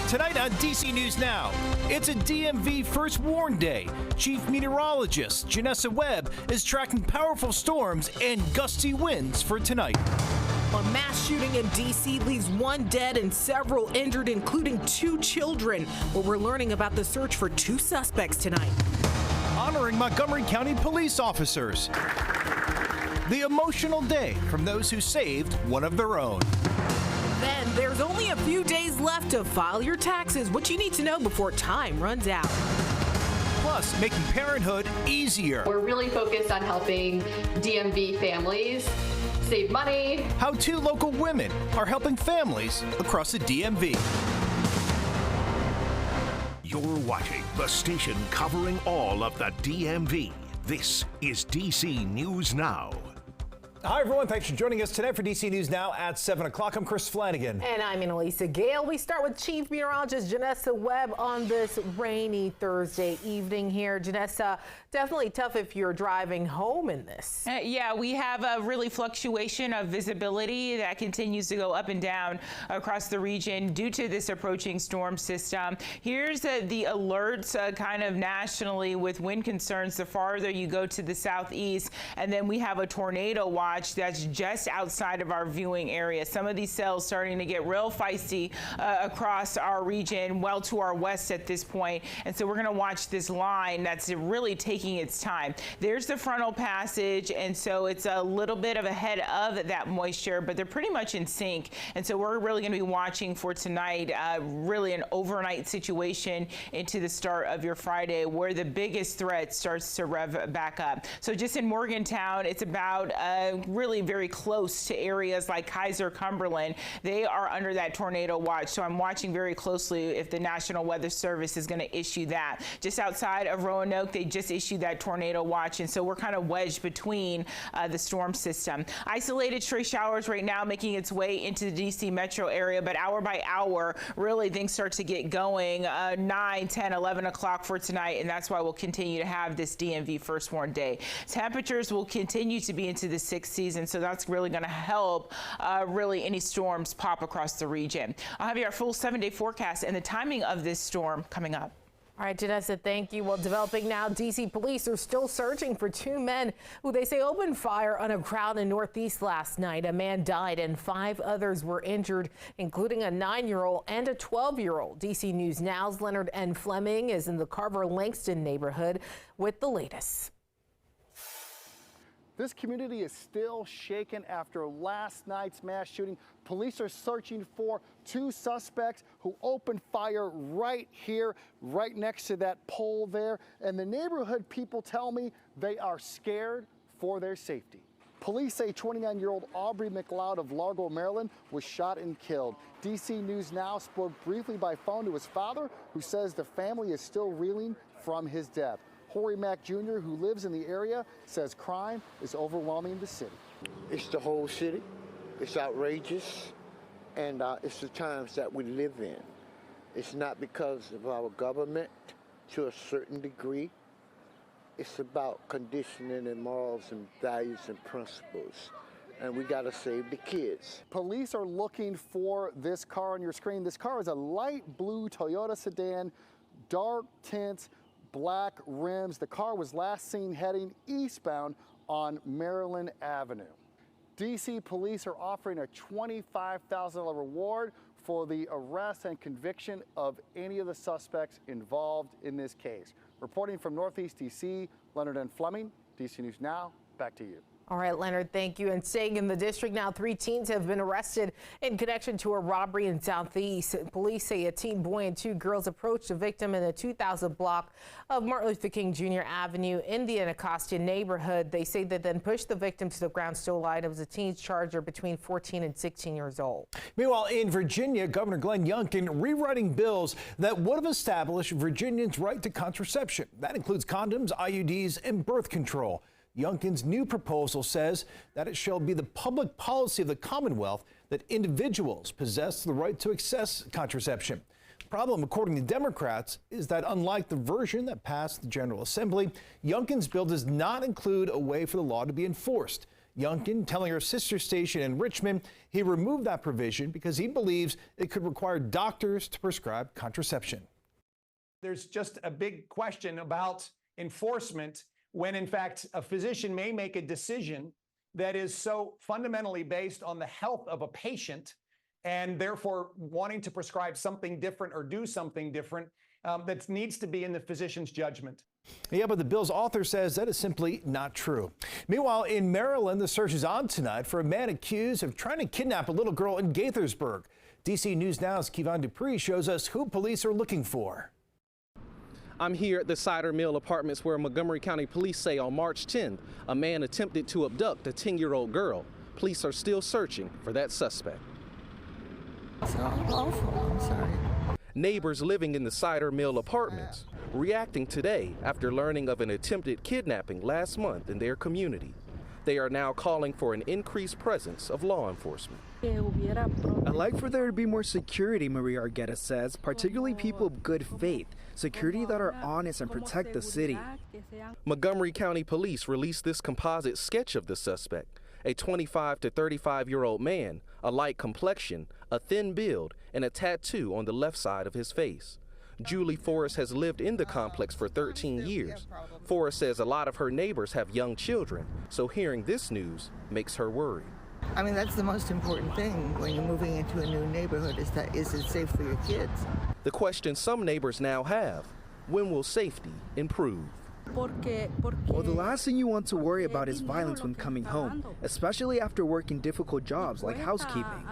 Tonight on DC News Now, it's a DMV First Warn Day. Chief Meteorologist Janessa Webb is tracking powerful storms and gusty winds for tonight. A mass shooting in D.C. leaves one dead and several injured, including 2 children. Well, we're learning about the search for 2 suspects tonight. Honoring Montgomery County police officers. The emotional day from those who saved one of their own. Then there's only a few days left to file your taxes, what you need to know before time runs out. Plus, making parenthood easier. We're really focused on helping DMV families save money. How 2 local women are helping families across the DMV. You're watching the station covering all of the DMV. This is DC News Now. Hi, everyone. Thanks for joining us tonight for DC News Now at 7 o'clock. I'm Chris Flanagan. And I'm Annalisa Gale. We start with Chief Meteorologist Janessa Webb on this rainy Thursday evening here. Janessa, definitely tough if you're driving home in this. Yeah, we have a really fluctuation of visibility that continues to go up and down across the region due to this approaching storm system. Here's the alerts kind of nationally with wind concerns the farther you go to the southeast. And then we have a tornado watch that's just outside of our viewing area. Some of these cells starting to get real feisty across our region, well to our west at this point. And so we're going to watch this line that's really taking its time. There's the frontal passage, and so it's a little bit of ahead of that moisture, but they're pretty much in sync. And so we're really going to be watching for tonight, really an overnight situation into the start of your Friday, where the biggest threat starts to rev back up. So just in Morgantown, it's about really very close to areas like Kaiser, Cumberland. They are under that tornado watch. So I'm watching very closely if the National Weather Service is going to issue that. Just outside of Roanoke, they just issued that tornado watch. And so we're kind of wedged between the storm system. Isolated stray showers right now making its way into the DC metro area, but hour by hour, really things start to get going 9, 10, 11 o'clock for tonight. And that's why we'll continue to have this DMV First Warn Day. Temperatures will continue to be into the 60s. Season, so that's really going to help really any storms pop across the region. I'll have you our full 7-day forecast and the timing of this storm coming up. All right, Janessa, thank you. Well, developing now, D.C. police are still searching for 2 men who they say opened fire on a crowd in Northeast last night. A man died and 5 others were injured, including a 9-year-old and a 12-year-old. D.C. News Now's Leonard N. Fleming is in the Carver-Langston neighborhood with the latest. This community is still shaken after last night's mass shooting. Police are searching for 2 suspects who opened fire right here, right next to that pole there. And the neighborhood people tell me they are scared for their safety. Police say 29-year-old Aubrey McLeod of Largo, Maryland, was shot and killed. DC News Now spoke briefly by phone to his father, who says the family is still reeling from his death. Horry Mack Jr., who lives in the area, says crime is overwhelming the city. It's the whole city. It's outrageous, and it's the times that we live in. It's not because of our government to a certain degree. It's about conditioning and morals and values and principles, and we got to save the kids. Police are looking for this car on your screen. This car is a light blue Toyota sedan, dark tints, black rims. The car was last seen heading eastbound on Maryland Avenue. DC police are offering a $25,000 reward for the arrest and conviction of any of the suspects involved in this case. Reporting from Northeast DC, Leonard N. Fleming, DC News Now, back to you. All right, Leonard, thank you. And staying in the district now, 3 teens have been arrested in connection to a robbery in Southeast. Police say a teen boy and 2 girls approached a victim in the 2000 block of Martin Luther King Jr. Avenue in the Anacostia neighborhood. They say they then pushed the victim to the ground, stole items. The teens charged are between 14 and 16 years old. Meanwhile, in Virginia, Governor Glenn Youngkin rewriting bills that would have established Virginians' right to contraception. That includes condoms, IUDs, and birth control. Youngkin's new proposal says that it shall be the public policy of the Commonwealth that individuals possess the right to access contraception. Problem, according to Democrats, is that unlike the version that passed the General Assembly, Youngkin's bill does not include a way for the law to be enforced. Youngkin telling her sister station in Richmond he removed that provision because he believes it could require doctors to prescribe contraception. There's just a big question about enforcement when, in fact, a physician may make a decision that is so fundamentally based on the health of a patient and therefore wanting to prescribe something different or do something different that needs to be in the physician's judgment. Yeah, but the bill's author says that is simply not true. Meanwhile, in Maryland, the search is on tonight for a man accused of trying to kidnap a little girl in Gaithersburg. DC News Now's Kevon Dupree shows us who police are looking for. I'm here at the Cider Mill Apartments where Montgomery County Police say on March 10th, a man attempted to abduct a 10-year-old girl. Police are still searching for that suspect. It's awful. I'm sorry. Neighbors living in the Cider Mill Apartments reacting today after learning of an attempted kidnapping last month in their community. They are now calling for an increased presence of law enforcement. I'd like for there to be more security, Maria Argueta says, particularly people of good faith, security that are honest and protect the city. Montgomery County Police released this composite sketch of the suspect, a 25 to 35-year-old man, a light complexion, a thin build, and a tattoo on the left side of his face. Julie Forrest has lived in the complex for 13 years. Forrest says a lot of her neighbors have young children, so hearing this news makes her worried. I mean, that's the most important thing when you're moving into a new neighborhood is it safe for your kids? The question some neighbors now have, when will safety improve? Well, the last thing you want to worry about is violence when coming home, especially after working difficult jobs like housekeeping.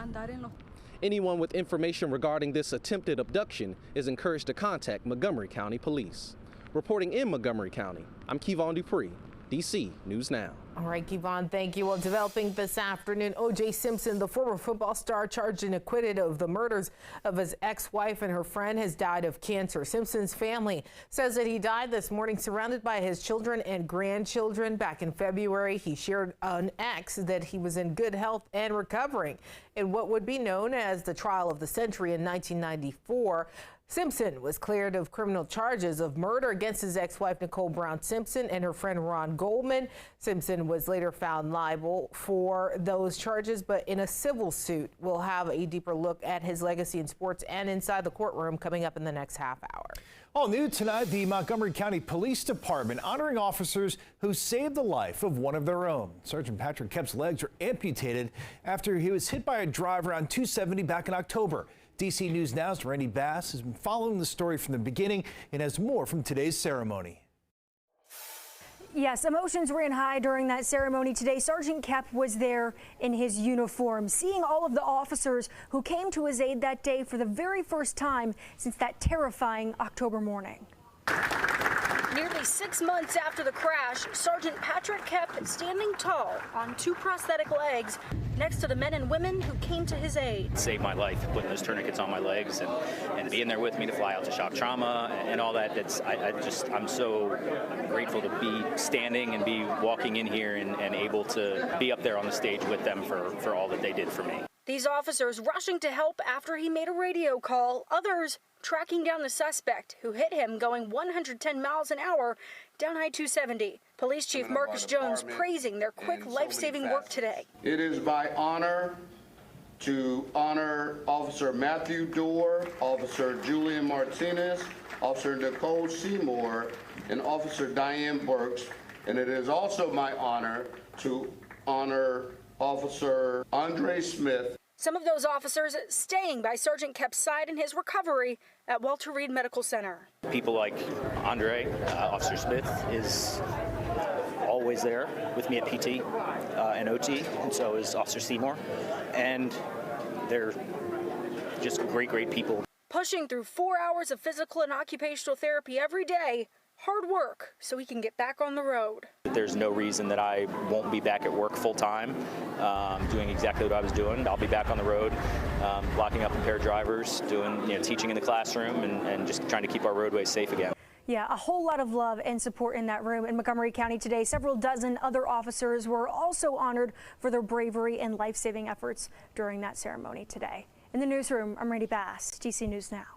Anyone with information regarding this attempted abduction is encouraged to contact Montgomery County Police. Reporting in Montgomery County, I'm Kevon Dupree, DC News Now. All right, Kevon, thank you. Well, developing this afternoon, O.J. Simpson, the former football star charged and acquitted of the murders of his ex-wife and her friend, has died of cancer. Simpson's family says that he died this morning surrounded by his children and grandchildren. Back in February, he shared an ex that he was in good health and recovering. In what would be known as the trial of the century in 1994, Simpson was cleared of criminal charges of murder against his ex-wife Nicole Brown Simpson and her friend Ron Goldman. Simpson was later found liable for those charges, but in a civil suit. We'll have a deeper look at his legacy in sports and inside the courtroom coming up in the next half hour. All new tonight, the Montgomery County Police Department honoring officers who saved the life of one of their own. Sergeant Patrick Kep's legs were amputated after he was hit by a driver on 270 back in October. DC News Now's Randy Bass has been following the story from the beginning and has more from today's ceremony. Yes, emotions ran high during that ceremony today. Sergeant Kep was there in his uniform, seeing all of the officers who came to his aid that day for the very first time since that terrifying October morning. Nearly 6 months after the crash, Sergeant Patrick Kep standing tall on two prosthetic legs next to the men and women who came to his aid. Saved my life, putting those tourniquets on my legs and being there with me to fly out to shock trauma and all that. I'm so grateful to be standing and be walking in here and able to be up there on the stage with them for all that they did for me. These officers rushing to help after he made a radio call, others tracking down the suspect who hit him going 110 miles an hour down I-270. Police Chief Marcus Jones praising their quick life-saving work today. It is my honor to honor Officer Matthew Dorr, Officer Julian Martinez, Officer Nicole Seymour, and Officer Diane Burks. And it is also my honor to honor Officer Andre Smith. Some of those officers staying by Sergeant Kep's side in his recovery at Walter Reed Medical Center. People like Andre, Officer Smith is always there with me at PT and OT, and so is Officer Seymour. And they're just great people. Pushing through 4 hours of physical and occupational therapy every day. Hard work so he can get back on the road. There's no reason that I won't be back at work full time, doing exactly what I was doing. I'll be back on the road, locking up impaired drivers, doing teaching in the classroom, and just trying to keep our roadways safe again. Yeah, a whole lot of love and support in that room. In Montgomery County today, several dozen other officers were also honored for their bravery and life-saving efforts during that ceremony today. In the newsroom, I'm Randy Bass, DC News Now.